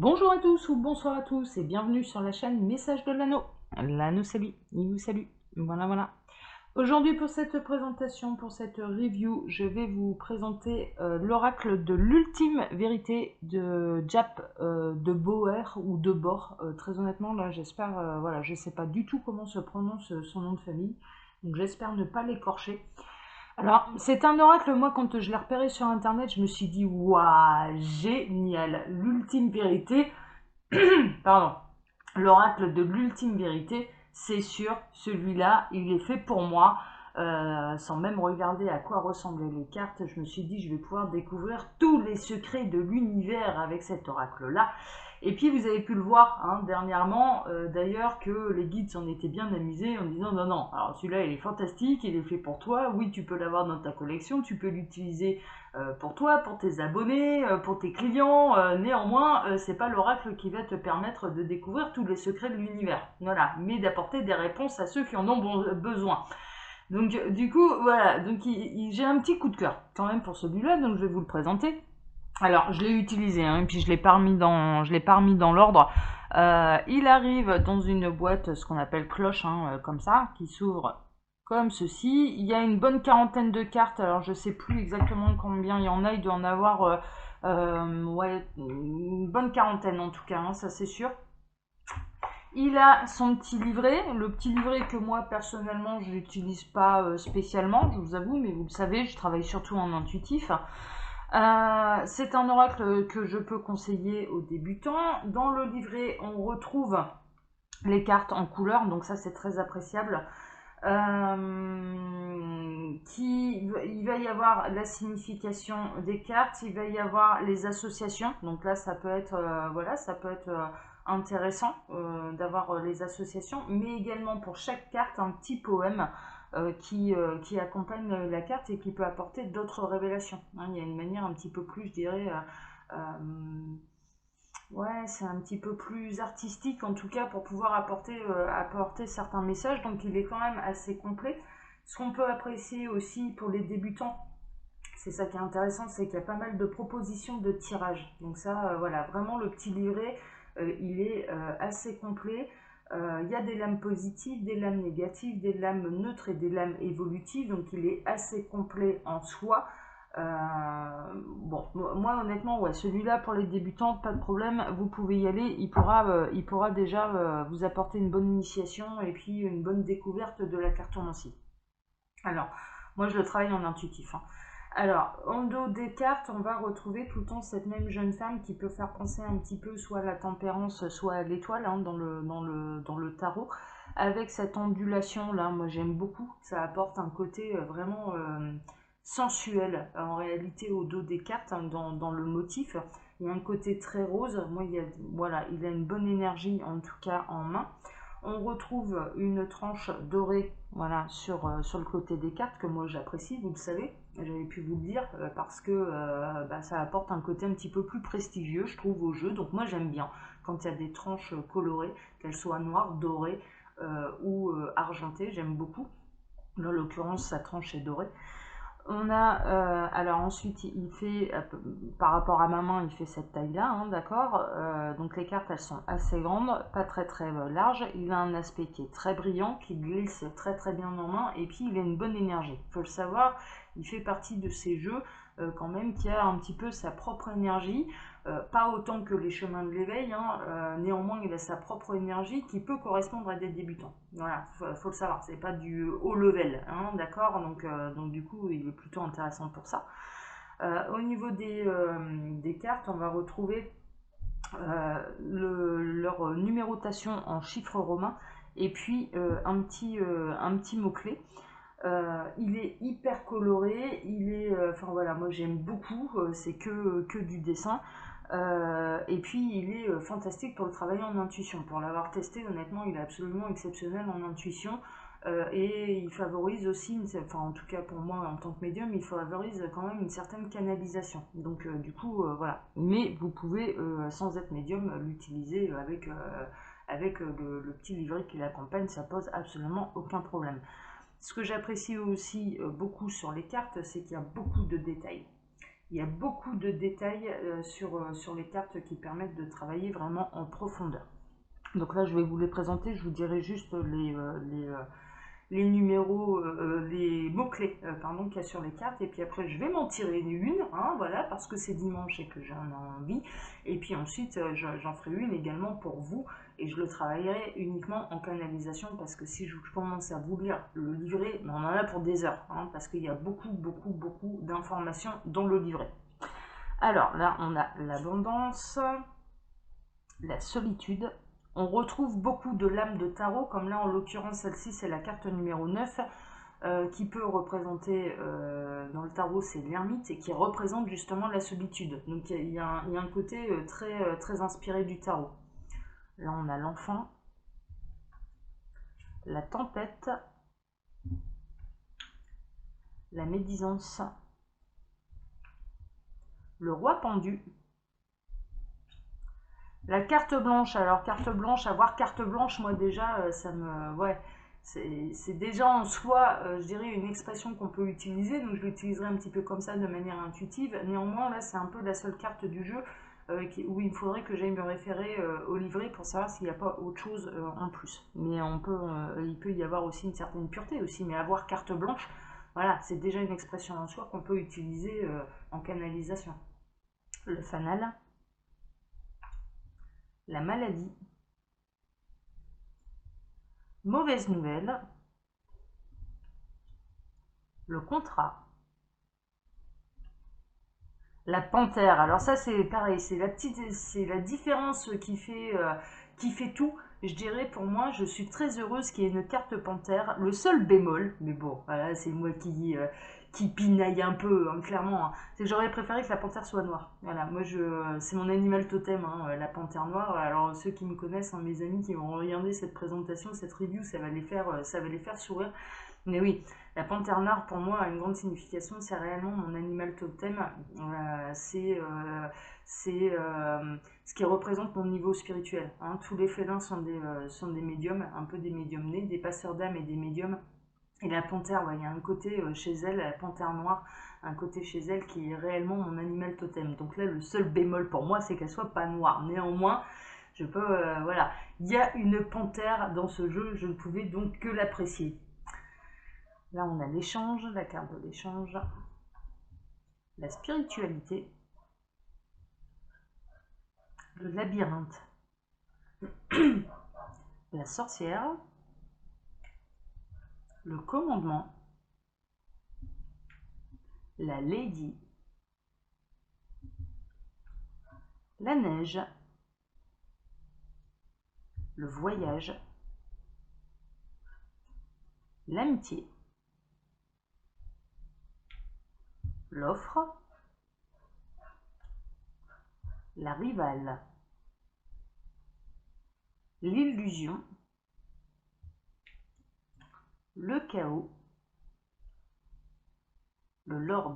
Bonjour à tous ou bonsoir à tous et bienvenue sur la chaîne Message de l'Anneau. L'Anneau salue, il vous salue. Voilà. Aujourd'hui pour cette présentation, pour cette review, je vais vous présenter l'oracle de l'ultime vérité de Jap de Boer ou de Bor. Très honnêtement, là j'espère, voilà, je sais pas du tout comment se prononce son nom de famille, donc j'espère ne pas l'écorcher. Alors, c'est un oracle, moi, quand je l'ai repéré sur internet, je me suis dit, waouh, génial, l'ultime vérité, pardon, l'oracle de l'ultime vérité, c'est sûr, celui-là, il est fait pour moi. Sans même regarder à quoi ressemblaient les cartes, je me suis dit je vais pouvoir découvrir tous les secrets de l'univers avec cet oracle-là. Et puis vous avez pu le voir dernièrement, d'ailleurs, que les guides s'en étaient bien amusés en disant non, alors celui-là il est fantastique, il est fait pour toi, oui tu peux l'avoir dans ta collection, tu peux l'utiliser pour toi, pour tes abonnés, pour tes clients, néanmoins c'est pas l'oracle qui va te permettre de découvrir tous les secrets de l'univers, voilà, mais d'apporter des réponses à ceux qui en ont besoin. Donc du coup voilà, donc j'ai un petit coup de cœur quand même pour celui-là, donc je vais vous le présenter. Alors, je l'ai utilisé, et puis je l'ai pas remis dans l'ordre. Il arrive dans une boîte, ce qu'on appelle cloche, comme ça, qui s'ouvre comme ceci. Il y a une bonne quarantaine de cartes. Alors, je sais plus exactement combien il y en a. Il doit en avoir, ouais, une bonne quarantaine en tout cas, ça c'est sûr. Il a son petit livret, le petit livret que moi personnellement je n'utilise pas spécialement, je vous avoue, mais vous le savez, je travaille surtout en intuitif. C'est un oracle que je peux conseiller aux débutants. Dans le livret, on retrouve les cartes en couleur, donc ça c'est très appréciable. Il va y avoir la signification des cartes, il va y avoir les associations. Donc là, ça peut être, voilà, ça peut être intéressant d'avoir les associations, mais également pour chaque carte un petit poème qui accompagne la carte et qui peut apporter d'autres révélations. Il y a une manière un petit peu plus, je dirais, ouais, c'est un petit peu plus artistique en tout cas pour pouvoir apporter certains messages, donc il est quand même assez complet. Ce qu'on peut apprécier aussi pour les débutants, c'est ça qui est intéressant, c'est qu'il y a pas mal de propositions de tirage. Donc ça, voilà, vraiment le petit livret, il est assez complet. Il y a des lames positives, des lames négatives, des lames neutres et des lames évolutives, donc il est assez complet en soi. Bon, moi honnêtement, ouais, celui-là pour les débutants, pas de problème, vous pouvez y aller, il pourra déjà vous apporter une bonne initiation et puis une bonne découverte de la cartomancie. Alors, moi je le travaille en intuitif. Alors, en dos des cartes, on va retrouver tout le temps cette même jeune femme qui peut faire penser un petit peu soit à la tempérance, soit à l'étoile dans le tarot, avec cette ondulation là, moi j'aime beaucoup, ça apporte un côté vraiment sensuel en réalité au dos des cartes, dans le motif. Il y a un côté très rose, moi voilà, il a une bonne énergie en tout cas en main. On retrouve une tranche dorée, voilà, sur le côté des cartes que moi j'apprécie, vous le savez, j'avais pu vous le dire, parce que ça apporte un côté un petit peu plus prestigieux, je trouve, au jeu. Donc moi j'aime bien quand il y a des tranches colorées, qu'elles soient noires, dorées ou argentées, j'aime beaucoup. Là, en l'occurrence, sa tranche est dorée. On a, alors ensuite, il fait, par rapport à ma main, il fait cette taille-là, d'accord. Donc les cartes, elles sont assez grandes, pas très larges. Il a un aspect qui est très brillant, qui glisse très bien en main, et puis il a une bonne énergie. Il faut le savoir, il fait partie de ces jeux quand même qui a un petit peu sa propre énergie. Pas autant que les chemins de l'éveil, néanmoins il a sa propre énergie qui peut correspondre à des débutants. Voilà, faut le savoir, c'est pas du haut level, d'accord, donc du coup il est plutôt intéressant pour ça. Au niveau des cartes, on va retrouver leur numérotation en chiffres romains et puis un petit mot-clé. Il est hyper coloré, enfin voilà, moi j'aime beaucoup, c'est que du dessin. Et puis il est fantastique pour le travail en intuition. Pour l'avoir testé, honnêtement, il est absolument exceptionnel en intuition. Et il favorise aussi, enfin en tout cas pour moi en tant que médium, il favorise quand même une certaine canalisation. Donc du coup, voilà. Mais vous pouvez, sans être médium, l'utiliser avec le petit livret qui l'accompagne, ça pose absolument aucun problème. Ce que j'apprécie aussi beaucoup sur les cartes, c'est qu'il y a beaucoup de détails. Il y a beaucoup de détails sur les cartes qui permettent de travailler vraiment en profondeur. Donc là, je vais vous les présenter, je vous dirai juste les numéros, les mots-clés pardon, qu'il y a sur les cartes. Et puis après, je vais m'en tirer une, hein, voilà, parce que c'est dimanche et que j'en ai envie. Et puis ensuite, j'en ferai une également pour vous. Et je le travaillerai uniquement en canalisation, parce que si je commence à vous lire le livret, ben on en a pour des heures, hein, parce qu'il y a beaucoup d'informations dans le livret. Alors là, on a l'abondance, la solitude. On retrouve beaucoup de lames de tarot, comme là en l'occurrence celle-ci c'est la carte numéro 9, qui peut représenter, dans le tarot c'est l'ermite, et qui représente justement la solitude. Donc il y a un côté très inspiré du tarot. Là on a l'enfant, la tempête, la médisance, le roi pendu, la carte blanche. Alors carte blanche, avoir carte blanche, moi déjà, ça me... Ouais, c'est déjà en soi, je dirais, une expression qu'on peut utiliser, donc je l'utiliserai un petit peu comme ça, de manière intuitive. Néanmoins, là, c'est un peu la seule carte du jeu où il faudrait que j'aille me référer au livret pour savoir s'il n'y a pas autre chose en plus. Mais il peut y avoir aussi une certaine pureté aussi, mais avoir carte blanche, voilà, c'est déjà une expression en soi qu'on peut utiliser en canalisation. Le fanal, la maladie, mauvaise nouvelle, le contrat, la panthère. Alors ça c'est pareil, c'est la différence qui fait tout. Je dirais pour moi, je suis très heureuse qu'il y ait une carte panthère. Le seul bémol, mais bon, voilà, c'est moi qui pinaille un peu, hein, clairement, hein, c'est que j'aurais préféré que la panthère soit noire. Voilà, moi c'est mon animal totem, hein, la panthère noire. Alors ceux qui me connaissent, hein, mes amis qui vont regarder cette présentation, cette review, ça va les faire sourire. Mais oui, la panthère noire pour moi a une grande signification, c'est réellement mon animal totem. C'est ce qui représente mon niveau spirituel, hein. Tous les félins sont des médiums, un peu des médiums nés, des passeurs d'âme et des médiums. Et la panthère, ouais, il y a un côté chez elle, la panthère noire, un côté chez elle qui est réellement mon animal totem. Donc là, le seul bémol pour moi, c'est qu'elle soit pas noire. Néanmoins, je peux, voilà, il y a une panthère dans ce jeu, je ne pouvais donc que l'apprécier. Là, on a l'échange, la carte de l'échange, la spiritualité, le labyrinthe, la sorcière, le commandement, la lady, la neige, le voyage, l'amitié, l'offre, la rivale, l'illusion, le chaos, le lord,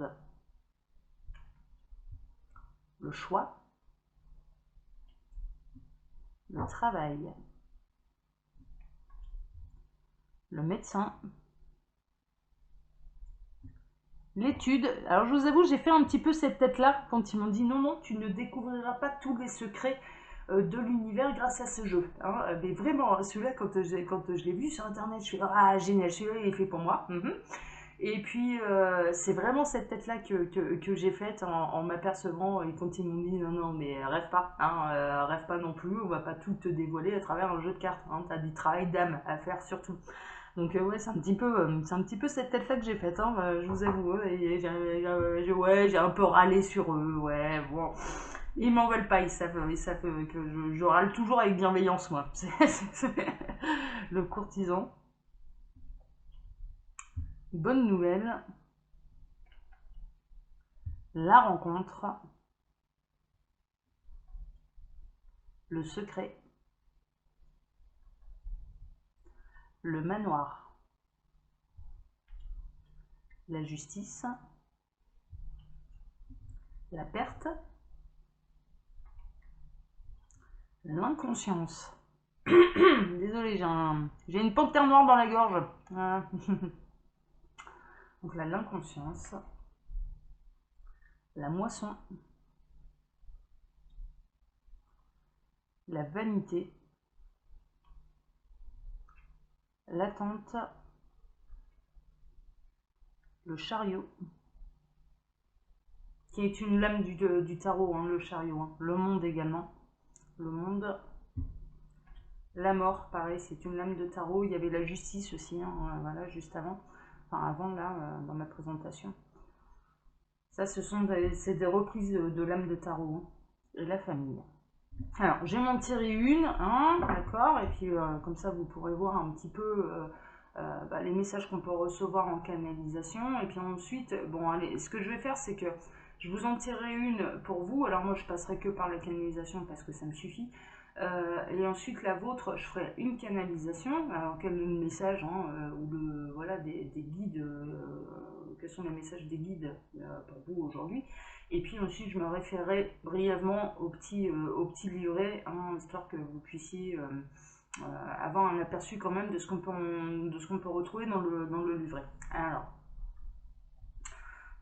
le choix, le travail, le médecin, l'étude. Alors je vous avoue, j'ai fait un petit peu cette tête-là quand ils m'ont dit non, tu ne découvriras pas tous les secrets de l'univers grâce à ce jeu, hein. Mais vraiment, celui-là, quand je l'ai vu sur internet, je suis ah génial, celui-là il est fait pour moi. Et puis c'est vraiment cette tête-là que j'ai faite en m'apercevant, et quand ils m'ont dit non, mais rêve pas, hein, rêve pas non plus, on va pas tout te dévoiler à travers un jeu de cartes, hein, t'as du travail d'âme à faire surtout. Donc ouais, c'est un petit peu cette tête-là que j'ai faite, hein, je vous avoue. Et j'ai un peu râlé sur eux, ouais, bon. Ils m'en veulent pas, ils savent que je râle toujours avec bienveillance, moi. Le courtisan. Bonne nouvelle. La rencontre. Le secret. Le manoir. La justice. La perte. L'inconscience. Désolée, j'ai une panthère noire dans la gorge. Donc là, l'inconscience. la moisson, la vanité, l'attente, le chariot, qui est une lame du tarot, hein, le chariot, hein. Le monde également, le monde, la mort, pareil, c'est une lame de tarot. Il y avait la justice aussi, hein, voilà, juste avant, enfin avant là, dans ma présentation. Ça, c'est des reprises de lames de tarot, hein, et la famille. Alors, j'ai m'en tiré une, hein, d'accord, et puis comme ça vous pourrez voir un petit peu les messages qu'on peut recevoir en canalisation. Et puis ensuite, bon, allez, ce que je vais faire, c'est que je vous en tirerai une pour vous. Alors moi, je passerai que par la canalisation parce que ça me suffit. Et ensuite, la vôtre, je ferai une canalisation. Alors, quel est le message, hein, ou voilà, des guides, quels sont les messages des guides pour vous aujourd'hui. Et puis ensuite, je me référerai brièvement au petit livret, hein, histoire que vous puissiez avoir un aperçu quand même de ce qu'on peut retrouver dans le livret. Alors,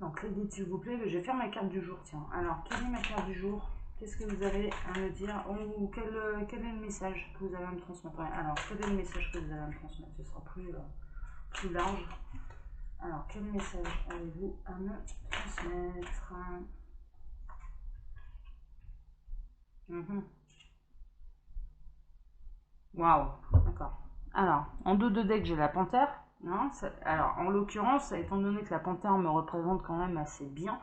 donc les guides, s'il vous plaît, je vais faire ma carte du jour. Tiens, alors, quelle est ma carte du jour? Qu'est-ce que vous avez à me dire? Ou quel est le message que vous avez à me transmettre? Alors, quel est le message que vous avez à me transmettre? Ce sera plus large. Alors, quel message avez-vous à me transmettre? Waouh, d'accord. Alors, en dos de deck, j'ai la panthère. Hein, alors, en l'occurrence, étant donné que la panthère me représente quand même assez bien,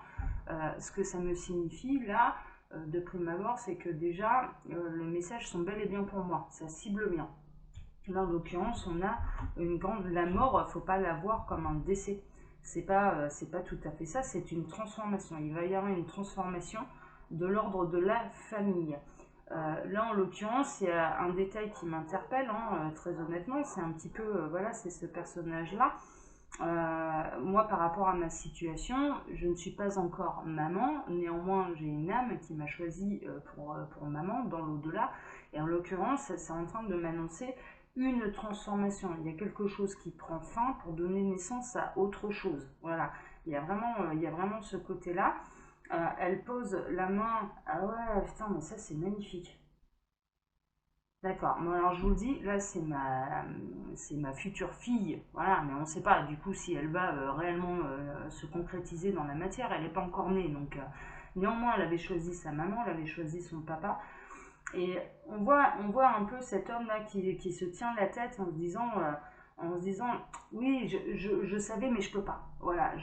ce que ça me signifie là, de prime abord, c'est que déjà, les messages sont bel et bien pour moi. Ça cible bien. Là, en l'occurrence, on a la mort, faut pas la voir comme un décès. C'est pas tout à fait ça, c'est une transformation. Il va y avoir une transformation de l'ordre de la famille. Là, en l'occurrence, il y a un détail qui m'interpelle, hein, très honnêtement, c'est un petit peu, voilà, c'est ce personnage-là. Moi, par rapport à ma situation, je ne suis pas encore maman, néanmoins, j'ai une âme qui m'a choisi pour maman dans l'au-delà, et en l'occurrence, c'est en train de m'annoncer une transformation. Il y a quelque chose qui prend fin pour donner naissance à autre chose. Voilà, il y a vraiment ce côté-là. Elle pose la main. Ah ouais, putain, mais ça c'est magnifique. D'accord. Bon, alors je vous le dis, là c'est ma future fille. Voilà, mais on ne sait pas du coup si elle va réellement se concrétiser dans la matière. Elle n'est pas encore née, donc néanmoins elle avait choisi sa maman, elle avait choisi son papa. Et on voit un peu cet homme là qui se tient la tête en se disant oui, je savais, mais je peux pas. Voilà,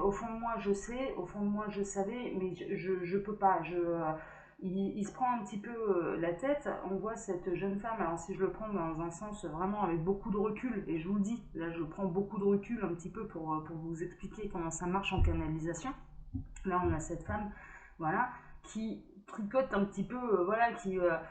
au fond de moi, je sais, au fond de moi, je savais, mais je peux pas. Il se prend un petit peu la tête. On voit cette jeune femme, alors si je le prends dans un sens vraiment avec beaucoup de recul, et je vous le dis, là je prends beaucoup de recul un petit peu pour vous expliquer comment ça marche en canalisation. Là, on a cette femme, voilà, qui tricote un petit peu, voilà, qui a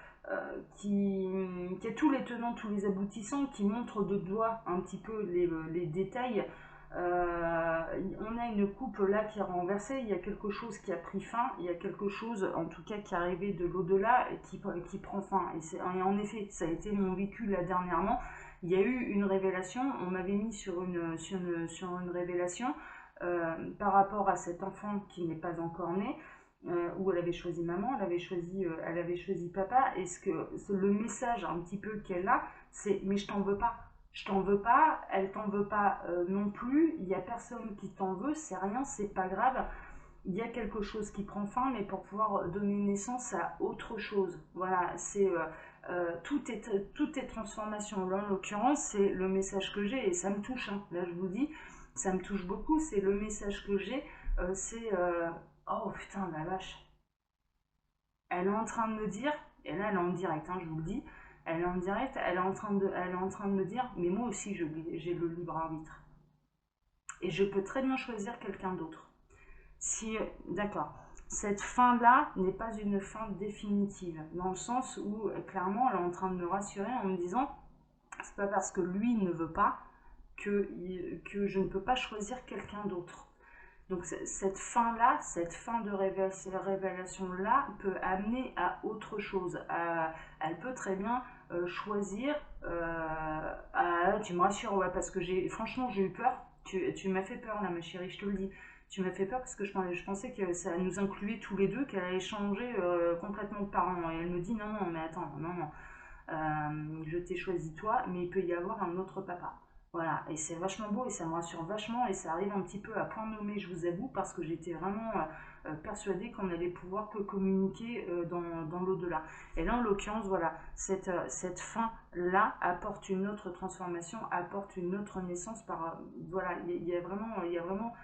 tous les tenants, tous les aboutissants, qui montre de doigt un petit peu les détails. On a une coupe là qui est renversée, il y a quelque chose qui a pris fin, il y a quelque chose en tout cas qui est arrivé de l'au-delà et qui prend fin. Et en effet, ça a été mon vécu là dernièrement. Il y a eu une révélation, on m'avait mis sur une révélation par rapport à cet enfant qui n'est pas encore né. Où elle avait choisi maman, elle avait choisi papa, et le message un petit peu qu'elle a, c'est mais je t'en veux pas. Je t'en veux pas, elle t'en veut pas non plus, il n'y a personne qui t'en veut, c'est rien, c'est pas grave. Il y a quelque chose qui prend fin, mais pour pouvoir donner naissance à autre chose. Voilà, tout est transformation. Là, en l'occurrence, c'est le message que j'ai, et ça me touche, hein. Là, je vous dis, ça me touche beaucoup, c'est le message que j'ai, oh putain, la vache. Elle est en train de me dire, et là elle est en direct, hein, je vous le dis, elle est en direct, elle est en train de me dire, mais moi aussi j'ai le libre arbitre. Et je peux très bien choisir quelqu'un d'autre. Si, d'accord, cette fin-là n'est pas une fin définitive, dans le sens où, clairement, elle est en train de me rassurer en me disant, c'est pas parce que lui ne veut pas que je ne peux pas choisir quelqu'un d'autre. Donc cette fin-là, cette fin de révélation-là peut amener à autre chose. Elle peut très bien choisir... tu me rassures, ouais, parce que franchement j'ai eu peur. Tu m'as fait peur là, ma chérie, je te le dis. Tu m'as fait peur parce que je pensais que ça nous incluait tous les deux, qu'elle allait changer complètement de parents. Et elle me dit non, non, mais attends, non, non. Je t'ai choisi toi, mais il peut y avoir un autre papa. Voilà, et c'est vachement beau et ça me rassure vachement et ça arrive un petit peu à point nommé, je vous avoue, parce que j'étais vraiment persuadée qu'on allait pouvoir que communiquer dans l'au-delà. Et là, en l'occurrence, voilà, cette fin-là apporte une autre transformation, apporte une autre naissance par... voilà, il y a vraiment...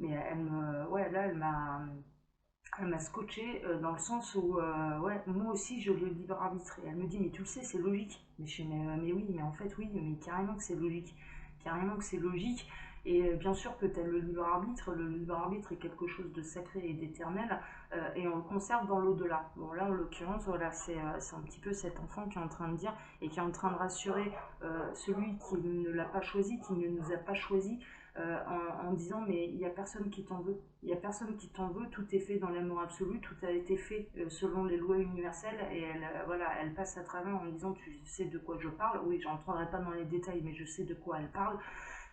Mais ouais, là, elle m'a scotché dans le sens où, ouais, moi aussi je le libre arbitre. Et elle me dit, mais tu le sais, c'est logique. Mais je fais, mais oui, mais en fait, oui, mais carrément que c'est logique. Carrément que c'est logique. Et bien sûr que tu as le libre arbitre. Le libre arbitre est quelque chose de sacré et d'éternel. Et on le conserve dans l'au-delà. Bon, là, en l'occurrence, voilà, c'est un petit peu cet enfant qui est en train de dire et qui est en train de rassurer celui qui ne l'a pas choisi, qui ne nous a pas choisi. En disant mais il n'y a personne qui t'en veut, il n'y a personne qui t'en veut, tout est fait dans l'amour absolu, tout a été fait selon les lois universelles et elle, voilà, elle passe à travers en disant tu sais de quoi je parle, oui j'entrerai pas dans les détails mais je sais de quoi elle parle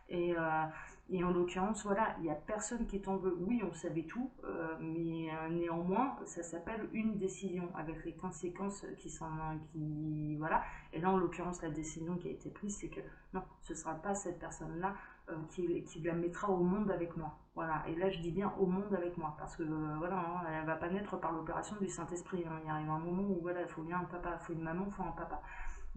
et en l'occurrence voilà, il n'y a personne qui t'en veut, oui on savait tout mais néanmoins ça s'appelle une décision avec les conséquences qui voilà, et là en l'occurrence la décision qui a été prise c'est que non, ce ne sera pas cette personne là qui la mettra au monde avec moi. Voilà, et là je dis bien au monde avec moi, parce que voilà, hein, elle va pas naître par l'opération du Saint-Esprit. Hein. Il arrive un moment où voilà, il faut bien un papa, il faut une maman, il faut un papa.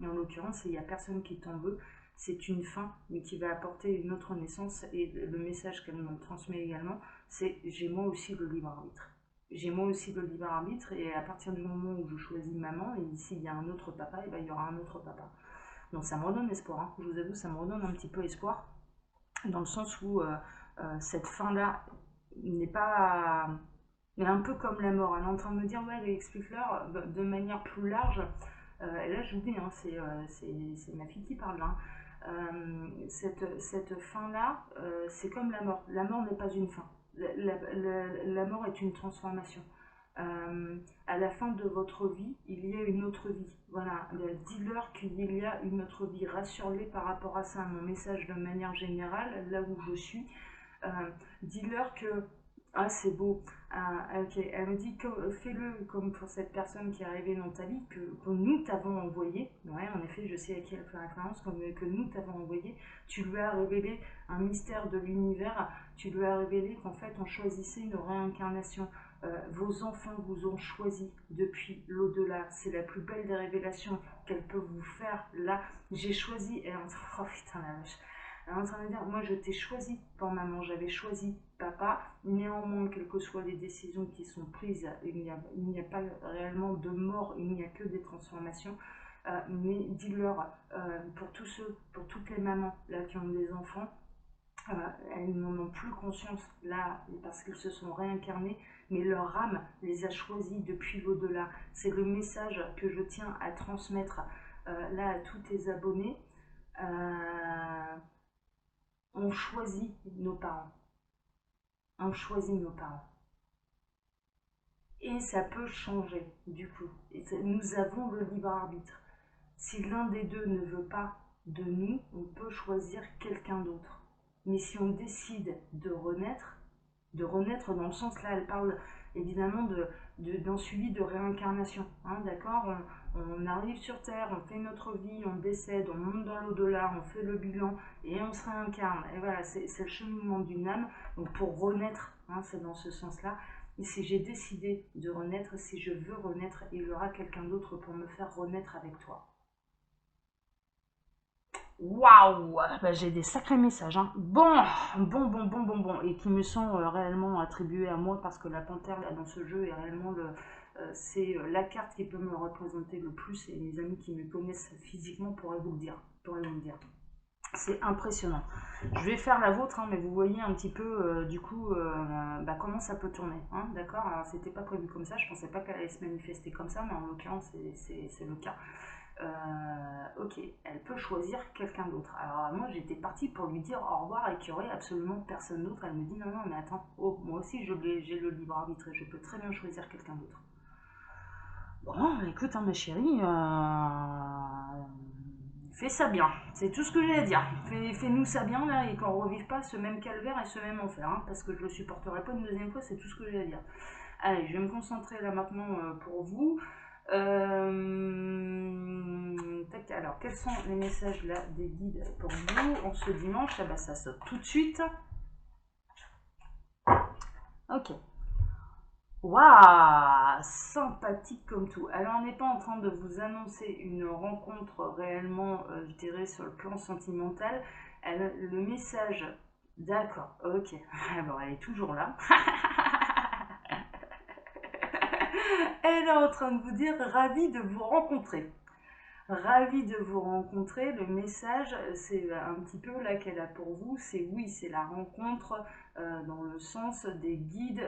Et en l'occurrence, il n'y a personne qui t'en veut. C'est une fin, mais qui va apporter une autre naissance. Et le message qu'elle me transmet également, c'est j'ai moi aussi le libre arbitre. J'ai moi aussi le libre arbitre, et à partir du moment où je choisis maman, et s'il y a un autre papa, et ben, il y aura un autre papa. Donc ça me redonne espoir, hein. Je vous avoue, ça me redonne un petit peu espoir dans le sens où cette fin-là n'est pas... Elle est un peu comme la mort. Elle est en train de me dire, ouais, explique-leur de manière plus large. Et là, je vous dis, hein, c'est ma fille qui parle là. Cette fin-là, c'est comme la mort. La mort n'est pas une fin. La mort est une transformation. À la fin de votre vie, il y a une autre vie. Voilà, dis-leur qu'il y a une autre vie. Rassure-les par rapport à ça. Mon message de manière générale, là où je suis, dis-leur que ah c'est beau. Ok, elle me dit que fais-le comme pour cette personne qui est arrivée dans ta vie que nous t'avons envoyé. Ouais, en effet, je sais à qui elle fait référence, comme que nous t'avons envoyé. Tu lui as révélé un mystère de l'univers. Tu lui as révélé qu'en fait on choisissait une réincarnation. Vos enfants vous ont choisi depuis l'au-delà. C'est la plus belle des révélations qu'elle peut vous faire là. J'ai choisi. Et oh putain la vache. Elle est en train de dire, moi je t'ai choisi pour maman, j'avais choisi papa. Néanmoins, quelles que soient les décisions qui sont prises, il n'y a pas réellement de mort, il n'y a que des transformations. Mais dis-leur, pour tous ceux, pour toutes les mamans là qui ont des enfants, elles n'en ont plus conscience là parce qu'ils se sont réincarnés, mais leur âme les a choisis depuis l'au-delà. C'est le message que je tiens à transmettre là à tous tes abonnés. On choisit nos parents. On choisit nos parents. Et ça peut changer du coup. Nous avons le libre arbitre. Si l'un des deux ne veut pas de nous, on peut choisir quelqu'un d'autre. Mais si on décide de renaître dans le sens là, elle parle évidemment d'un suivi de réincarnation. Hein, d'accord, on arrive sur Terre, on fait notre vie, on décède, on monte dans l'au-delà, on fait le bilan et on se réincarne. Et voilà, c'est le cheminement d'une âme. Donc pour renaître, hein, c'est dans ce sens-là. Et si j'ai décidé de renaître, si je veux renaître, il y aura quelqu'un d'autre pour me faire renaître avec toi. Waouh, bah, j'ai des sacrés messages. Hein. Bon. Et qui me sont réellement attribués à moi parce que la panthère là dans ce jeu est réellement c'est la carte qui peut me représenter le plus et mes amis qui me connaissent physiquement pourraient vous le dire. C'est impressionnant. Je vais faire la vôtre, hein, mais vous voyez un petit peu du coup bah, comment ça peut tourner. Hein, d'accord, alors c'était pas prévu comme ça, je pensais pas qu'elle allait se manifester comme ça, mais en l'occurrence c'est le cas. Ok, elle peut choisir quelqu'un d'autre. Alors moi j'étais partie pour lui dire au revoir et qu'il n'y aurait absolument personne d'autre. Elle me dit non mais attends, oh, moi aussi j'ai le libre arbitre et je peux très bien choisir quelqu'un d'autre. Bon écoute hein, ma chérie, fais ça bien, c'est tout ce que j'ai à dire. Fais-nous ça bien là et qu'on revive pas ce même calvaire et ce même enfer, hein, parce que je le supporterai pas une deuxième fois, c'est tout ce que j'ai à dire. Allez, je vais me concentrer là maintenant pour vous. Tac, alors, quels sont les messages là des guides pour vous en ce dimanche? Ah bah ça saute tout de suite. Ok. Waouh, sympathique comme tout. Alors, on n'est pas en train de vous annoncer une rencontre réellement, je dirais, sur le plan sentimental. Le message, d'accord, ok. Bon, elle est toujours là. Elle est en train de vous dire ravie de vous rencontrer. Ravie de vous rencontrer. Le message, c'est un petit peu là qu'elle a pour vous, c'est oui, c'est la rencontre dans le sens des guides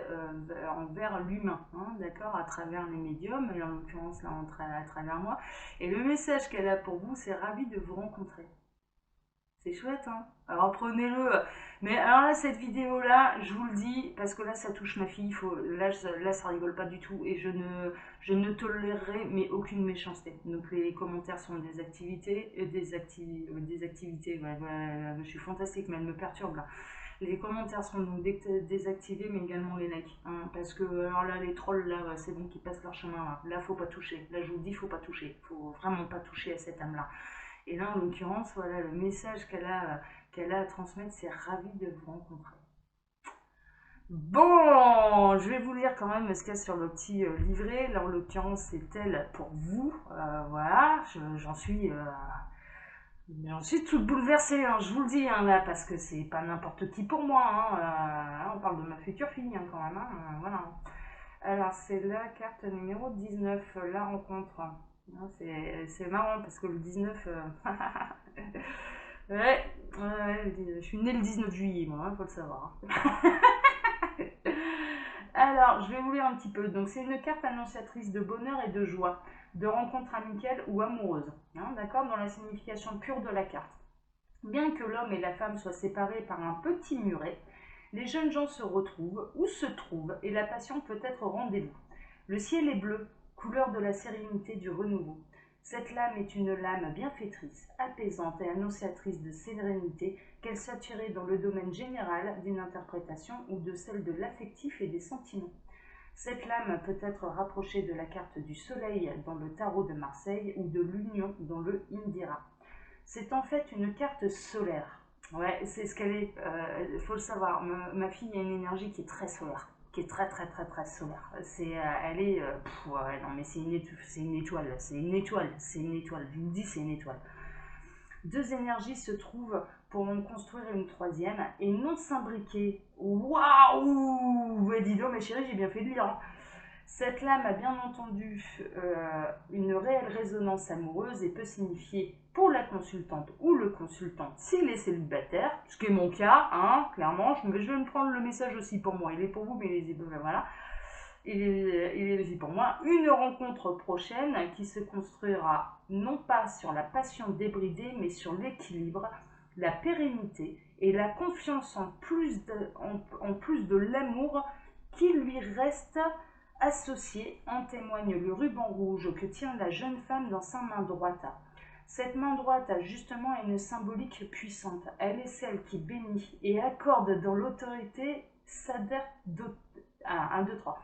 envers l'humain, hein, d'accord, à travers les médiums, et en l'occurrence là à travers moi. Et le message qu'elle a pour vous, c'est ravie de vous rencontrer. C'est chouette, hein. Alors prenez-le. Mais alors là, cette vidéo-là, je vous le dis, parce que là, ça touche ma fille. Là, ça rigole pas du tout. Et je ne tolérerai mais aucune méchanceté. Donc les commentaires sont désactivités. Ouais, je suis fantastique, mais elle me perturbe là. Les commentaires sont donc désactivés, mais également les likes. Hein, parce que alors là, les trolls, là, c'est bon qu'ils passent leur chemin. Là, faut pas toucher. Là, je vous dis, faut pas toucher. Faut vraiment pas toucher à cette âme-là. Et là, en l'occurrence, voilà, le message qu'elle a à transmettre, c'est ravi de vous rencontrer. Bon, je vais vous lire quand même ce qu'il y a sur le petit livret. Là, en l'occurrence, c'est elle pour vous. Voilà, j'en suis toute bouleversée, hein, je vous le dis, hein, là, parce que c'est pas n'importe qui pour moi. On parle de ma future fille, hein, quand même. Voilà. Alors, c'est la carte numéro 19, la rencontre. C'est marrant parce que le 19. Ouais, je suis née le 19 juillet, moi, faut le savoir. Alors, je vais vous lire un petit peu. Donc, c'est une carte annonciatrice de bonheur et de joie, de rencontres amicales ou amoureuses. Hein, d'accord, dans la signification pure de la carte. Bien que l'homme et la femme soient séparés par un petit muret, les jeunes gens se retrouvent ou se trouvent et la passion peut être au rendez-vous. Le ciel est bleu, couleur de la sérénité du renouveau. Cette lame est une lame bienfaitrice, apaisante et annonciatrice de sérénité, qu'elle s'attirait dans le domaine général d'une interprétation ou de celle de l'affectif et des sentiments. Cette lame peut être rapprochée de la carte du soleil dans le tarot de Marseille ou de l'union dans le Indira. C'est en fait une carte solaire. Ouais, c'est ce qu'elle est. Il faut le savoir. Ma fille a une énergie qui est très solaire, qui est très très très très solaire. Elle est. Ouais, non mais c'est une étoile, c'est une étoile, c'est une étoile, c'est une étoile. Je vous dis, c'est une étoile. Deux énergies se trouvent pour en construire une troisième et non s'imbriquer. Waouh! Ouais, dis donc, mes chéris, j'ai bien fait de lire. Hein. Cette lame a bien entendu une réelle résonance amoureuse et peut signifier pour la consultante ou le consultant s'il est célibataire, ce qui est mon cas, hein, clairement, je vais me prendre le message aussi pour moi, il est pour vous, mais voilà, il est aussi pour moi, une rencontre prochaine qui se construira non pas sur la passion débridée, mais sur l'équilibre, la pérennité et la confiance en plus de l'amour qui lui reste associé. En témoigne le ruban rouge que tient la jeune femme dans sa main droite. Cette main droite a justement une symbolique puissante. Elle est celle qui bénit et accorde dans l'autorité un, deux, trois.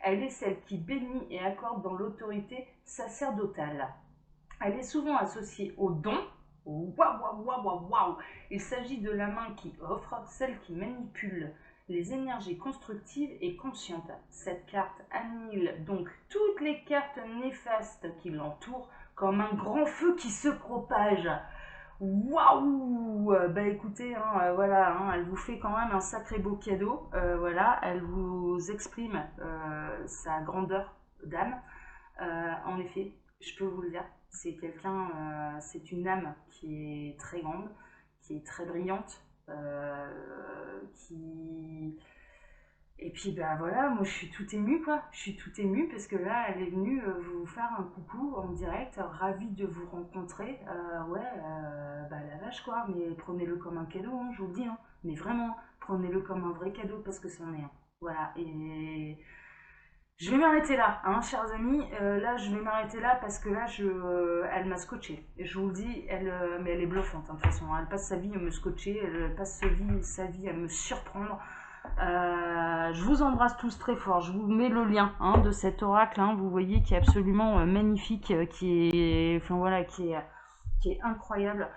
Elle est celle qui bénit et accorde dans l'autorité sacerdotale. Elle est souvent associée au don. Waouh. Il s'agit de la main qui offre, celle qui manipule les énergies constructives et conscientes. Cette carte annihile donc toutes les cartes néfastes qui l'entourent comme un grand feu qui se propage. Waouh! Bah écoutez, hein, voilà, hein, elle vous fait quand même un sacré beau cadeau. Voilà, elle vous exprime sa grandeur d'âme. En effet, je peux vous le dire, c'est quelqu'un, c'est une âme qui est très grande, qui est très brillante, qui... Et puis bah voilà, moi je suis tout émue quoi, je suis tout émue parce que là elle est venue vous faire un coucou en direct, ravie de vous rencontrer, bah la vache quoi, mais prenez-le comme un cadeau, hein, je vous le dis, hein. Mais vraiment, prenez-le comme un vrai cadeau parce que c'en est un. Voilà, et Je vais m'arrêter là, hein, chers amis. Là, je vais m'arrêter là parce que là, elle m'a scotché. Et je vous le dis, mais elle est bluffante, hein, de toute façon. Elle passe sa vie à me scotcher, elle passe sa vie à me surprendre. Je vous embrasse tous très fort. Je vous mets le lien, hein, de cet oracle, hein, vous voyez, qui est absolument magnifique, enfin voilà, qui est incroyable,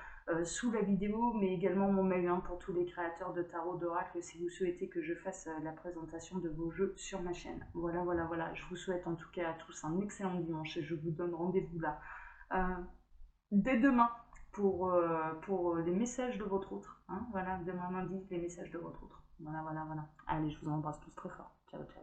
sous la vidéo, mais également mon mail, hein, pour tous les créateurs de tarot d'oracle si vous souhaitez que je fasse la présentation de vos jeux sur ma chaîne. Voilà, voilà, voilà. Je vous souhaite en tout cas à tous un excellent dimanche et je vous donne rendez-vous là dès demain pour les messages de votre autre. Hein, voilà, demain lundi, les messages de votre autre. Voilà, voilà, voilà. Allez, je vous embrasse tous très fort. Ciao, ciao.